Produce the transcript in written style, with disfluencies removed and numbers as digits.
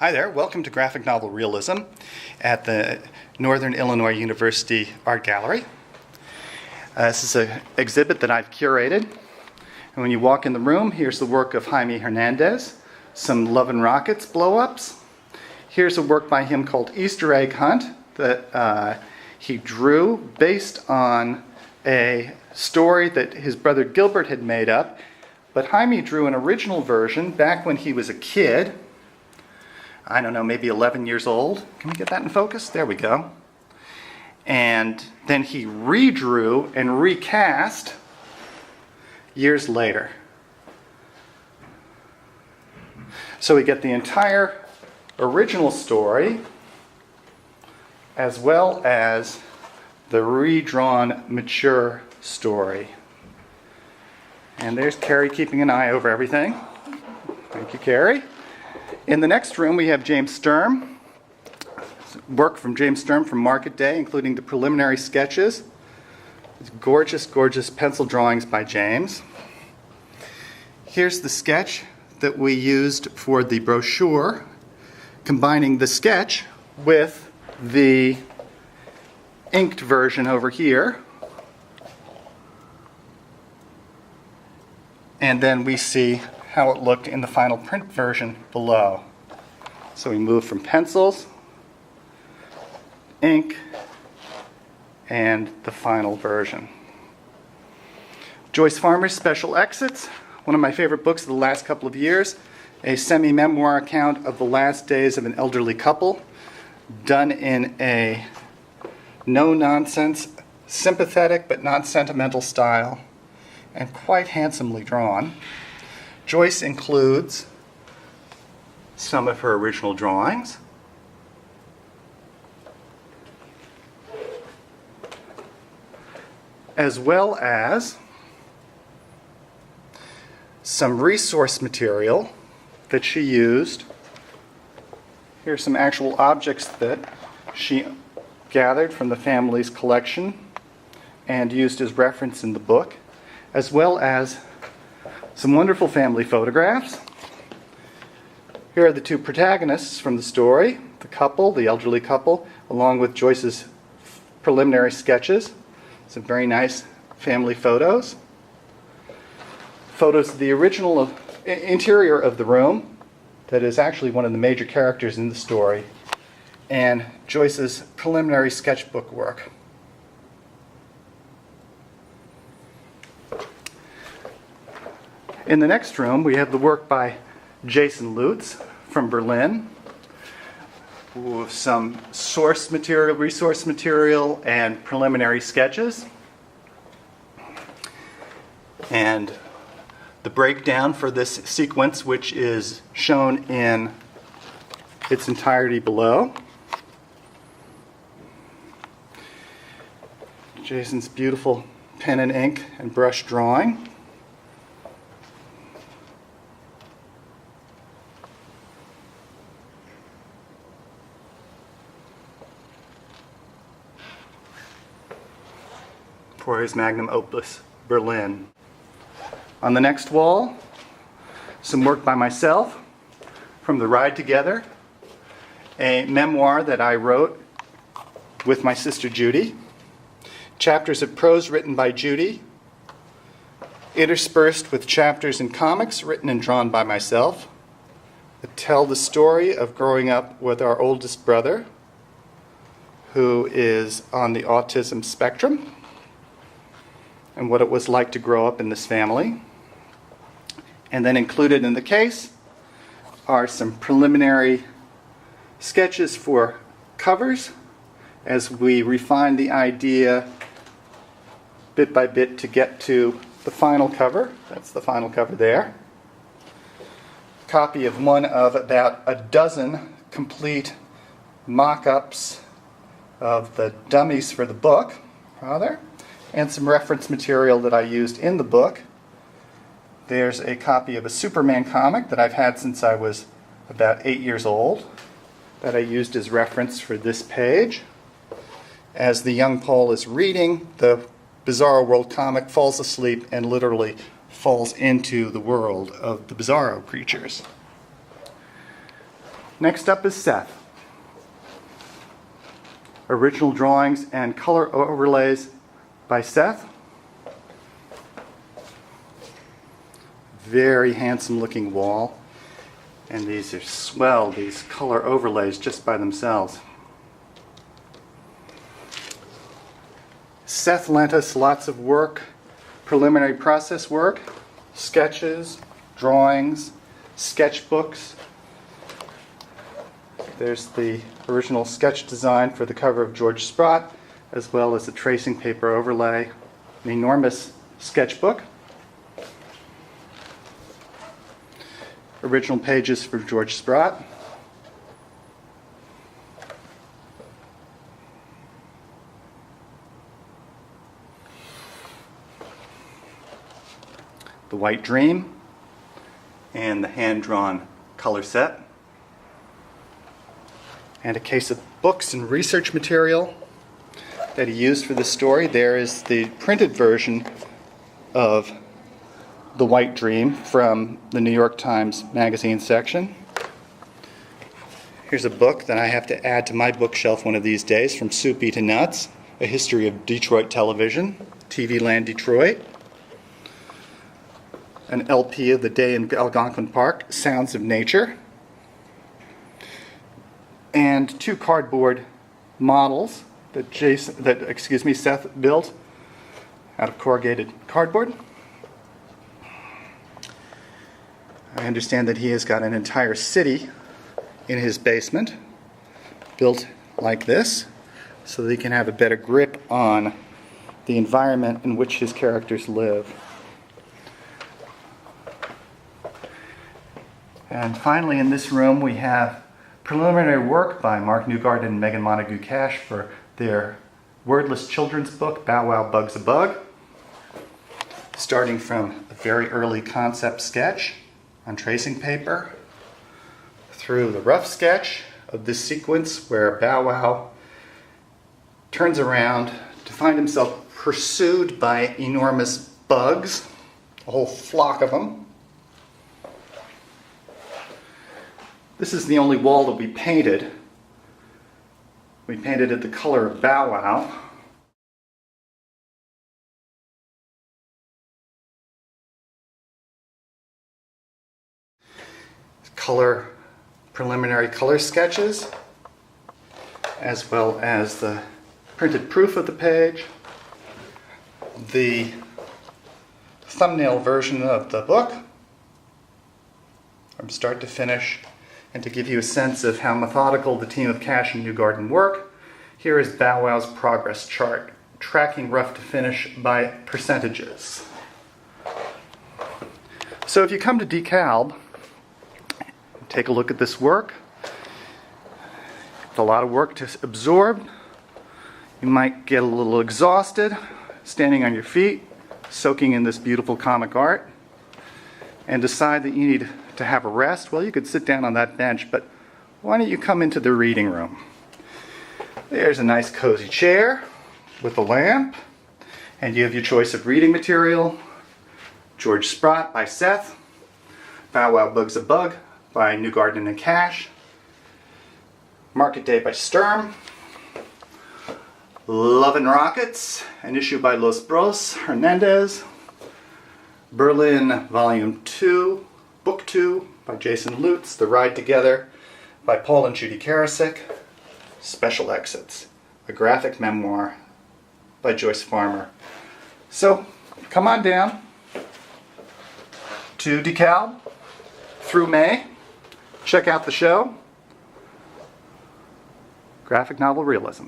Hi there, welcome to Graphic Novel Realism at the Northern Illinois University Art Gallery. This is an exhibit that I've curated. And when you walk in the room, here's the work of Jaime Hernandez, some Love and Rockets blow-ups. Here's a work by him called Easter Egg Hunt that he drew based on a story that his brother Gilbert had made up. But Jaime drew an original version back when he was a kid. I don't know, maybe 11 years old. Can we get that in focus? There we go. And then he redrew and recast years later. So we get the entire original story as well as the redrawn mature story. And there's Carrie keeping an eye over everything. Thank you, Carrie. In the next room, we have James Sturm, work from James Sturm from Market Day, including the preliminary sketches. It's gorgeous, gorgeous pencil drawings by James. Here's the sketch that we used for the brochure, combining the sketch with the inked version over here. And then we see how it looked in the final print version below. So we move from pencils, ink, and the final version. Joyce Farmer's Special Exits, one of my favorite books of the last couple of years, a semi-memoir account of the last days of an elderly couple, done in a no-nonsense, sympathetic but not sentimental style, and quite handsomely drawn. Joyce includes some of her original drawings, as well as some resource material that she used. Here's some actual objects that she gathered from the family's collection and used as reference in the book, as well as some wonderful family photographs. Here are the two protagonists from the story, the couple, the elderly couple, along with Joyce's preliminary sketches. Some very nice family photos. Photos of the original interior of the room, that is actually one of the major characters in the story, and Joyce's preliminary sketchbook work. In the next room, we have the work by Jason Lutes from Berlin, with some source material, resource material, and preliminary sketches. And the breakdown for this sequence, which is shown in its entirety below. Jason's beautiful pen and ink and brush drawing. For his magnum opus, Berlin. On the next wall, some work by myself from The Ride Together, a memoir that I wrote with my sister Judy, chapters of prose written by Judy, interspersed with chapters in comics written and drawn by myself, that tell the story of growing up with our oldest brother, who is on the autism spectrum, and what it was like to grow up in this family. And then included in the case are some preliminary sketches for covers as we refine the idea bit by bit to get to the final cover. That's the final cover there. Copy of one of about a dozen complete mock-ups of the dummies for the book, rather, and some reference material that I used in the book. There's a copy of a Superman comic that I've had since I was about 8 years old that I used as reference for this page. As the young Paul is reading, the Bizarro World comic falls asleep and literally falls into the world of the Bizarro creatures. Next up is Seth. Original drawings and color overlays by Seth. Very handsome looking wall. And these are swell, these color overlays just by themselves. Seth lent us lots of work, preliminary process work, sketches, drawings, sketchbooks. There's the original sketch design for the cover of George Sprott, as well as a tracing paper overlay, an enormous sketchbook. Original pages for George Sprott. The White Dream and the hand-drawn color set. And a case of books and research material that he used for this story. There is the printed version of The White Dream from the New York Times Magazine section. Here's a book that I have to add to my bookshelf one of these days, From Soupy to Nuts, A History of Detroit Television, TV Land Detroit. An LP of the day in Algonquin Park, Sounds of Nature. And two cardboard models that Seth built out of corrugated cardboard. I understand that he has got an entire city in his basement built like this so that he can have a better grip on the environment in which his characters live. And finally, in this room, we have preliminary work by Mark Newgarden and Megan Montague Cash for their wordless children's book, Bow Wow Bug's a Bug, starting from a very early concept sketch on tracing paper through the rough sketch of this sequence where Bow Wow turns around to find himself pursued by enormous bugs, a whole flock of them. This is the only wall that we painted. We painted it the color of Bow Wow. Preliminary color sketches, as well as the printed proof of the page, the thumbnail version of the book from start to finish. And to give you a sense of how methodical the team of Cash and Newgarden work, here is Bow Wow's progress chart, tracking rough to finish by percentages. So if you come to DeKalb, take a look at this work. It's a lot of work to absorb. You might get a little exhausted standing on your feet, soaking in this beautiful comic art, and decide that you need to have a rest. Well, you could sit down on that bench, but why don't you come into the reading room? There's a nice cozy chair with a lamp, and you have your choice of reading material. George Sprott by Seth, Bow Wow Bug's a Bug by Newgarden and Cash, Market Day by Sturm, Love and Rockets, an issue by Los Bros, Hernandez, Berlin Volume 2, Book 2 by Jason Lutes, The Ride Together by Paul and Judy Karasik, Special Exits, a graphic memoir by Joyce Farmer. So come on down to DeKalb through May. Check out the show. Graphic novel realism.